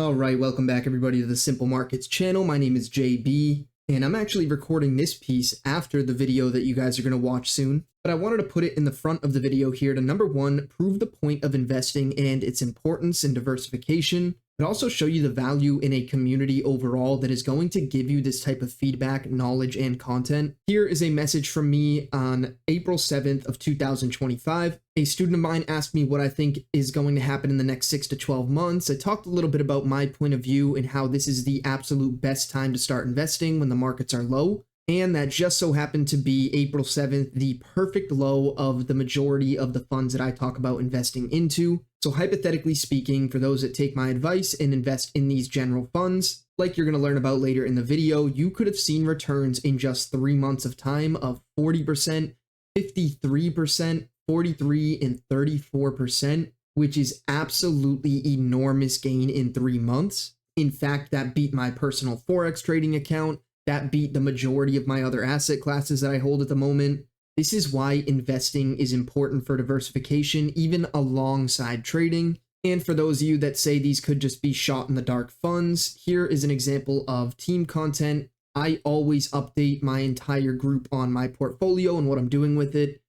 All right, welcome back everybody to the Simple Markets channel. My name is JB, and I'm actually recording this piece after the video that you guys are going to watch soon. But I wanted to put it in the front of the video here to number one, prove the point of investing and its importance in diversification, but also show you the value in a community overall that is going to give you this type of feedback, knowledge, and content. Here is a message from me on April 7th of 2025. A student of mine asked me what I think is going to happen in the next 6 to 12 months. I talked a little bit about my point of view and how this is the absolute best time to start investing when the markets are low. And that just so happened to be April 7th, the perfect low of the majority of the funds that I talk about investing into. So hypothetically speaking, for those that take my advice and invest in these general funds, like you're going to learn about later in the video, you could have seen returns in just 3 months of time of 40%, 53%, 43, and 34%, which is absolutely enormous gain in 3 months. In fact, that beat my personal Forex trading account. That beat the majority of my other asset classes that I hold at the moment. This is why investing is important for diversification, even alongside trading. And for those of you that say these could just be shot in the dark funds, here is an example of team content. I always update my entire group on my portfolio and what I'm doing with it.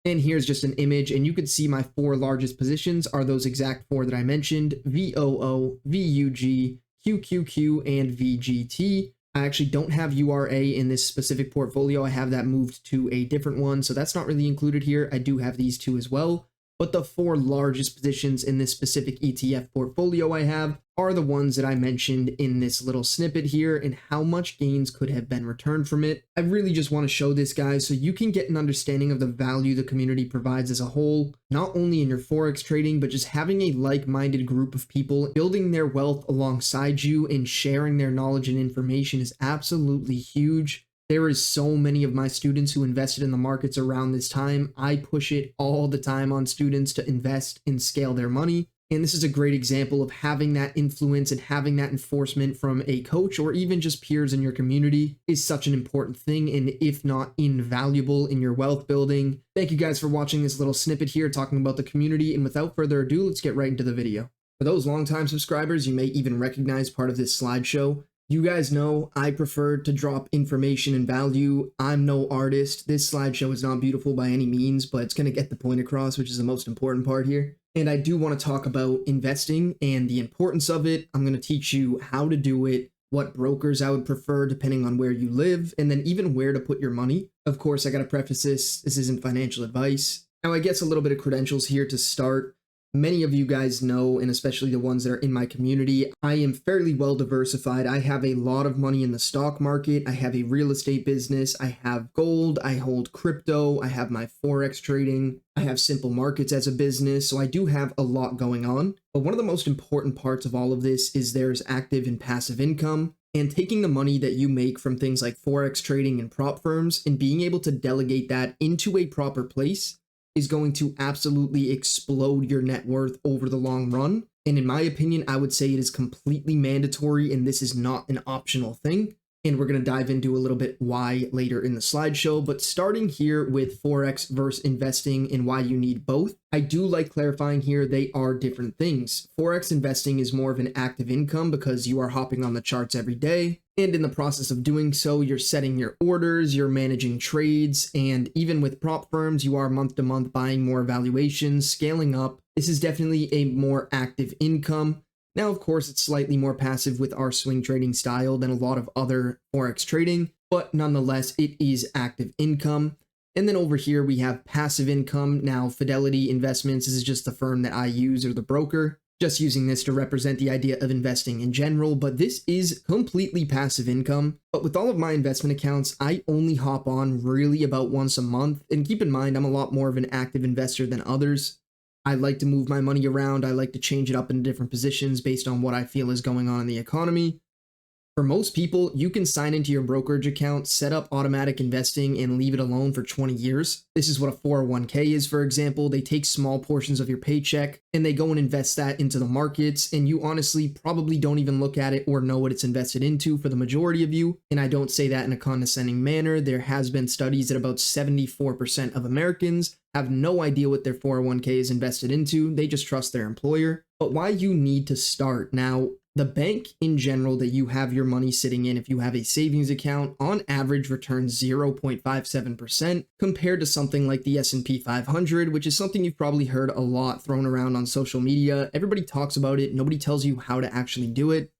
And here's just an image, and you can see my 4 largest positions are those exact 4 that I mentioned: VOO, VUG, QQQ, and VGT. I actually don't have URA in this specific portfolio. I have that moved to a different one, so that's not really included here. I do have these 2 as well, but the 4 largest positions in this specific ETF portfolio I have are the ones that I mentioned in this little snippet here and how much gains could have been returned from it. I really just want to show this, guys, so you can get an understanding of the value the community provides as a whole, not only in your Forex trading, but just having a like-minded group of people building their wealth alongside you and sharing their knowledge and information is absolutely huge. There is so many of my students who invested in the markets around this time. I push it all the time on students to invest and scale their money. And this is a great example of having that influence and having that enforcement from a coach or even just peers in your community is such an important thing, and if not invaluable in your wealth building. Thank you guys for watching this little snippet here talking about the community. And without further ado, let's get right into the video. For those longtime subscribers, you may even recognize part of this slideshow. You guys know I prefer to drop information and value. I'm no artist. This slideshow is not beautiful by any means, but it's going to get the point across, which is the most important part here. And I do want to talk about investing and the importance of it. I'm going to teach you how to do it, what brokers I would prefer depending on where you live, and then even where to put your money. Of course, I got to preface this isn't financial advice. Now, I guess a little bit of credentials here to start. Many of you guys know, and especially the ones that are in my community, I am fairly well diversified. I have a lot of money in the stock market. I have a real estate business. I have gold. I hold crypto. I have my Forex trading. I have Simple Markets as a business. So I do have a lot going on. But one of the most important parts of all of this is there's active and passive income. And taking the money that you make from things like Forex trading and prop firms and being able to delegate that into a proper place is going to absolutely explode your net worth over the long run. And in my opinion, I would say it is completely mandatory and this is not an optional thing. And we're going to dive into a little bit why later in the slideshow, but starting here with Forex versus investing and why you need both. I do like clarifying here they are different things. Forex investing is more of an active income because you are hopping on the charts every day. And in the process of doing so, you're setting your orders, you're managing trades, and even with prop firms, you are month to month buying more valuations, scaling up. This is definitely a more active income. Now, of course, it's slightly more passive with our swing trading style than a lot of other Forex trading, but nonetheless, it is active income. And then over here, we have passive income. Now, Fidelity Investments, this is just the firm that I use or the broker. Just using this to represent the idea of investing in general, but this is completely passive income. But with all of my investment accounts, I only hop on really about once a month. And keep in mind, I'm a lot more of an active investor than others. I like to move my money around. I like to change it up into different positions based on what I feel is going on in the economy. For most people, you can sign into your brokerage account, set up automatic investing, and leave it alone for 20 years. This is what a 401k is, for example. They take small portions of your paycheck and they go and invest that into the markets, and you honestly probably don't even look at it or know what it's invested into for the majority of you. And I don't say that in a condescending manner. There has been studies that about 74% of Americans have no idea what their 401k is invested into. They just trust their employer. but why you need to start. Now, the bank in general that you have your money sitting in, if you have a savings account, on average returns 0.57% compared to something like the S&P 500, which is something you've probably heard a lot thrown around on social media. Everybody talks about it. Nobody tells you how to actually do it.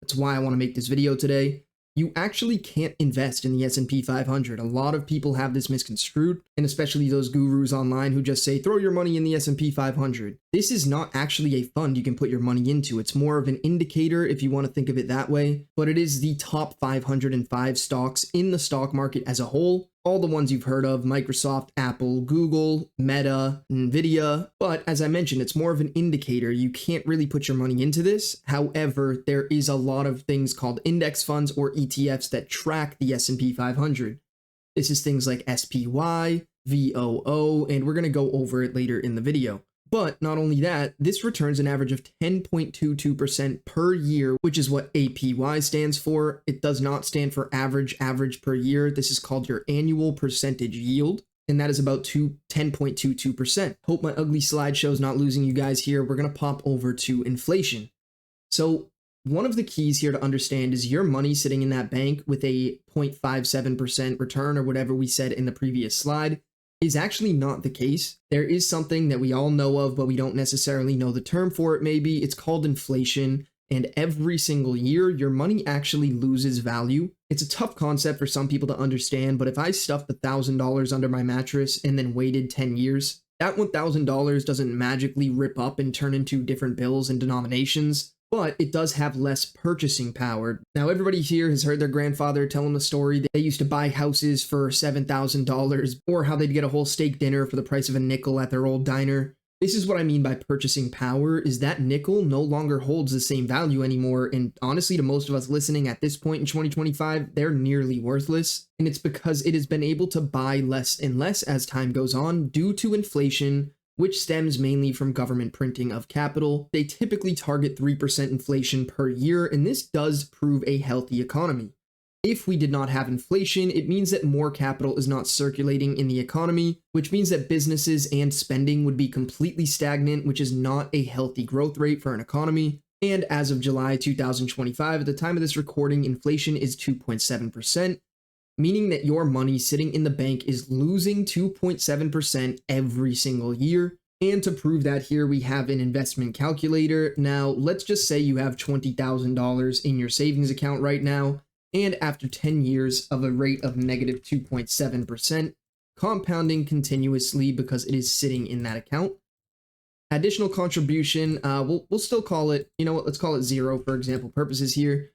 That's why I want to make this video today. You actually can't invest in the S&P 500. A lot of people have this misconstrued, and especially those gurus online who just say, throw your money in the S&P 500. This is not actually a fund you can put your money into. It's more of an indicator if you want to think of it that way, but it is the top 505 stocks in the stock market as a whole. All the ones you've heard of: Microsoft, Apple, Google, Meta, Nvidia. But as I mentioned, it's more of an indicator. You can't really put your money into this. However, there is a lot of things called index funds or ETFs that track the S&P 500. This is things like SPY, VOO, and we're going to go over it later in the video. But not only that, this returns an average of 10.22% per year, which is what APY stands for. It does not stand for average per year. This is called your annual percentage yield, and that is about 10.22%. Hope my ugly slideshow is not losing you guys here. We're going to pop over to inflation. So one of the keys here to understand is your money sitting in that bank with a 0.57% return, or whatever we said in the previous slide, is actually not the case. There is something that we all know of, but we don't necessarily know the term for it maybe. It's called inflation, and every single year, your money actually loses value. It's a tough concept for some people to understand, but if I stuffed $1,000 under my mattress and then waited 10 years, that $1,000 doesn't magically rip up and turn into different bills and denominations, but it does have less purchasing power. Now, everybody here has heard their grandfather tell them a story that they used to buy houses for $7,000, or how they'd get a whole steak dinner for the price of a nickel at their old diner. This is what I mean by purchasing power, is that nickel no longer holds the same value anymore, and honestly, to most of us listening at this point in 2025, they're nearly worthless, and it's because it has been able to buy less and less as time goes on due to inflation, which stems mainly from government printing of capital. They typically target 3% inflation per year, and this does prove a healthy economy. If we did not have inflation, it means that more capital is not circulating in the economy, which means that businesses and spending would be completely stagnant, which is not a healthy growth rate for an economy. And as of July 2025, at the time of this recording, inflation is 2.7%. Meaning that your money sitting in the bank is losing 2.7% every single year. And to prove that here, we have an investment calculator. Now, let's just say you have $20,000 in your savings account right now, and after 10 years of a rate of negative 2.7%, compounding continuously because it is sitting in that account. Additional contribution, we'll still call it, you know what, let's call it 0 for example purposes here,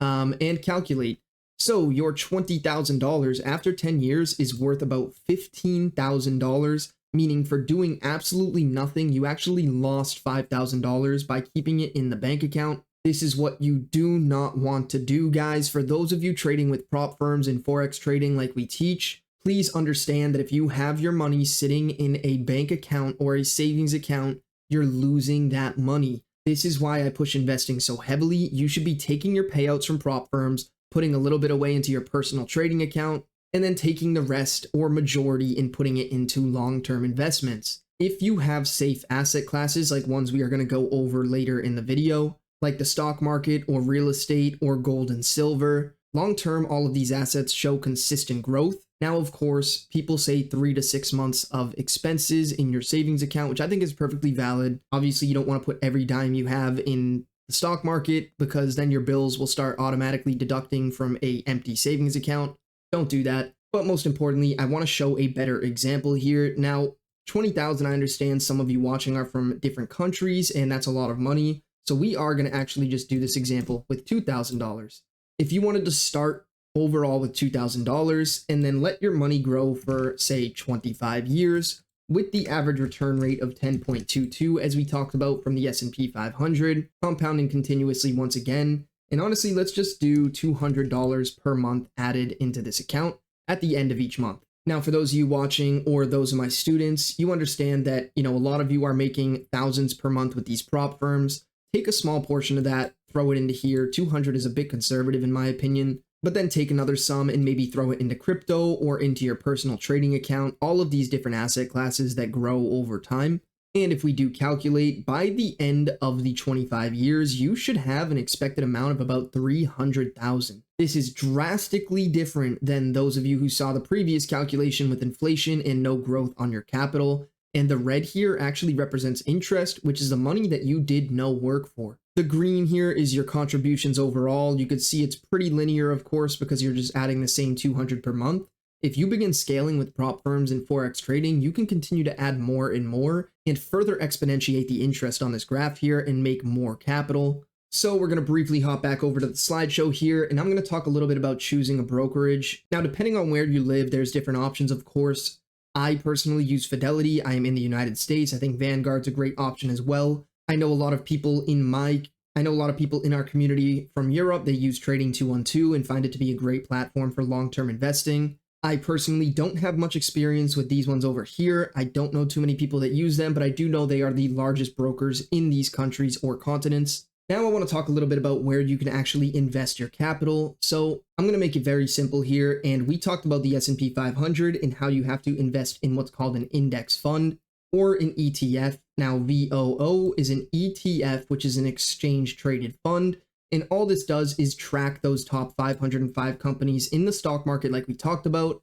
and calculate. So your $20,000 after 10 years is worth about $15,000, meaning for doing absolutely nothing, you actually lost $5,000 by keeping it in the bank account. This is what you do not want to do, guys. For those of you trading with prop firms and Forex trading like we teach, please understand that if you have your money sitting in a bank account or a savings account, you're losing that money. This is why I push investing so heavily. You should be taking your payouts from prop firms, putting a little bit away into your personal trading account, and then taking the rest or majority and putting it into long-term investments. If you have safe asset classes like ones we are going to go over later in the video, like the stock market or real estate or gold and silver, long-term, all of these assets show consistent growth. Now, of course, people say 3 to 6 months of expenses in your savings account, which I think is perfectly valid. Obviously, you don't want to put every dime you have in the stock market, because then your bills will start automatically deducting from a empty savings account. Don't do that. But most importantly, I want to show a better example here. Now, 20,000, I understand some of you watching are from different countries, and that's a lot of money. So we are going to actually just do this example with $2,000. If you wanted to start overall with $2,000 and then let your money grow for, say, 25 years, with the average return rate of 10.22, as we talked about from the S&P 500, compounding continuously once again. And honestly, let's just do $200 per month added into this account at the end of each month. Now, for those of you watching or those of my students, you understand that, a lot of you are making thousands per month with these prop firms. Take a small portion of that, throw it into here. 200 is a bit conservative in my opinion. But then take another sum and maybe throw it into crypto or into your personal trading account, all of these different asset classes that grow over time. And if we do calculate, by the end of the 25 years, you should have an expected amount of about 300,000. This is drastically different than those of you who saw the previous calculation with inflation and no growth on your capital. And the red here actually represents interest, which is the money that you did no work for. The green here is your contributions overall. You could see it's pretty linear, of course, because you're just adding the same 200 per month. If you begin scaling with prop firms and Forex trading, you can continue to add more and more and further exponentiate the interest on this graph here and make more capital. So we're going to briefly hop back over to the slideshow here, and I'm going to talk a little bit about choosing a brokerage. Now, depending on where you live, there's different options, of course. I personally use Fidelity. I am in the United States. I think Vanguard's a great option as well. I know a lot of people in our community from Europe. They use Trading 212 and find it to be a great platform for long-term investing. I personally don't have much experience with these ones over here. I don't know too many people that use them, but I do know they are the largest brokers in these countries or continents. Now I want to talk a little bit about where you can actually invest your capital. So I'm going to make it very simple here. And we talked about the S&P 500 and how you have to invest in what's called an index fund or an ETF. Now VOO is an ETF, which is an exchange traded fund. And all this does is track those top 505 companies in the stock market like we talked about.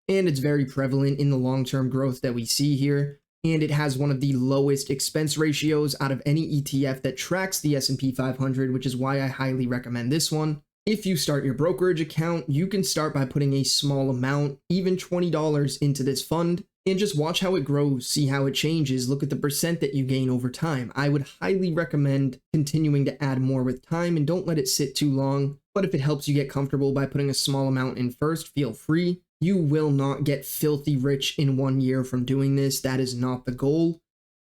And it's very prevalent in the long-term growth that we see here. And it has one of the lowest expense ratios out of any ETF that tracks the S&P 500, which is why I highly recommend this one. If you start your brokerage account, you can start by putting a small amount, even $20 into this fund, and just watch how it grows, see how it changes, look at the percent that you gain over time. I would highly recommend continuing to add more with time and don't let it sit too long. But if it helps you get comfortable by putting a small amount in first, feel free. You will not get filthy rich in 1 year from doing this. That is not the goal.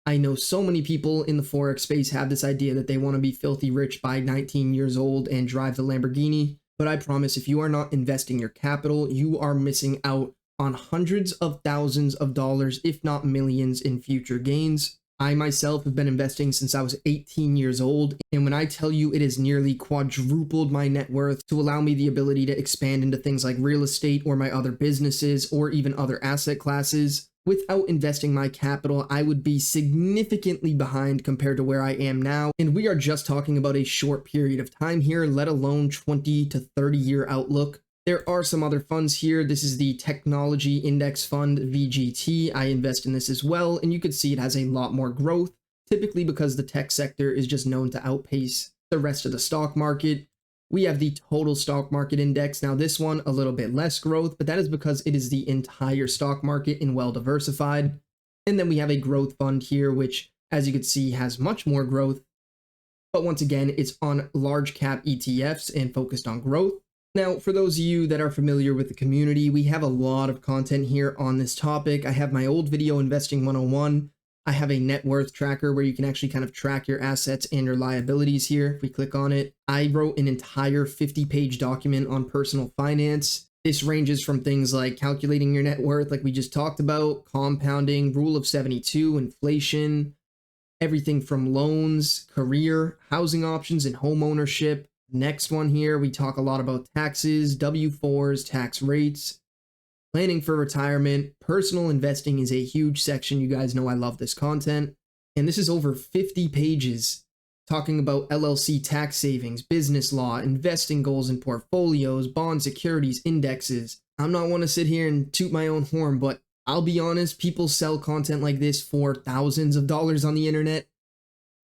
I know so many people in the Forex space have this idea that they want to be filthy rich by 19 years old and drive the Lamborghini. But I promise if you are not investing your capital, you are missing out on hundreds of thousands of dollars, if not millions, in future gains. I myself have been investing since I was 18 years old, and when I tell you it has nearly quadrupled my net worth to allow me the ability to expand into things like real estate or my other businesses or even other asset classes, without investing my capital, I would be significantly behind compared to where I am now. And we are just talking about a short period of time here, let alone 20 to 30 year outlook. There are some other funds here. This is the Technology Index Fund, VGT. I invest in this as well, and you can see it has a lot more growth, typically because the tech sector is just known to outpace the rest of the stock market. We have the Total Stock Market Index. Now this one, a little bit less growth, but that is because it is the entire stock market and well diversified. And then we have a growth fund here, which, as you can see, has much more growth. But once again, it's on large cap ETFs and focused on growth. Now, for those of you that are familiar with the community, we have a lot of content here on this topic. I have my old video, Investing 101. I have a net worth tracker where you can actually kind of track your assets and your liabilities here. If we click on it, I wrote an entire 50-page document on personal finance. This ranges from things like calculating your net worth, like we just talked about, compounding, rule of 72, inflation, everything from loans, career, housing options, and home ownership. Next one here, we talk a lot about taxes, W-4s, tax rates, planning for retirement. Personal investing is a huge section. You guys know I love this content. And this is over 50 pages talking about LLC tax savings, business law, investing goals and portfolios, bond securities, indexes. I'm not one to sit here and toot my own horn, but I'll be honest, people sell content like this for thousands of dollars on the internet.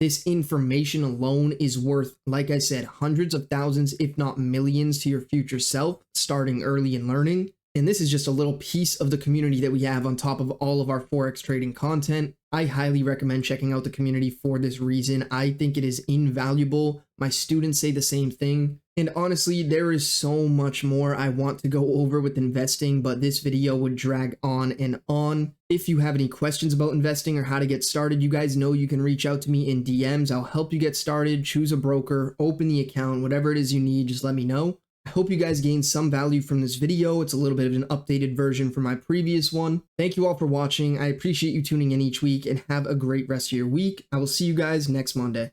This information alone is worth, like I said, hundreds of thousands, if not millions, to your future self, starting early and learning. And this is just a little piece of the community that we have on top of all of our Forex trading content. I highly recommend checking out the community for this reason. I think it is invaluable. My students say the same thing. And honestly, there is so much more I want to go over with investing, but this video would drag on and on. If you have any questions about investing or how to get started, you guys know you can reach out to me in DMs. I'll help you get started, choose a broker, open the account, whatever it is you need, just let me know. I hope you guys gained some value from this video. It's a little bit of an updated version from my previous one. Thank you all for watching. I appreciate you tuning in each week and have a great rest of your week. I will see you guys next Monday.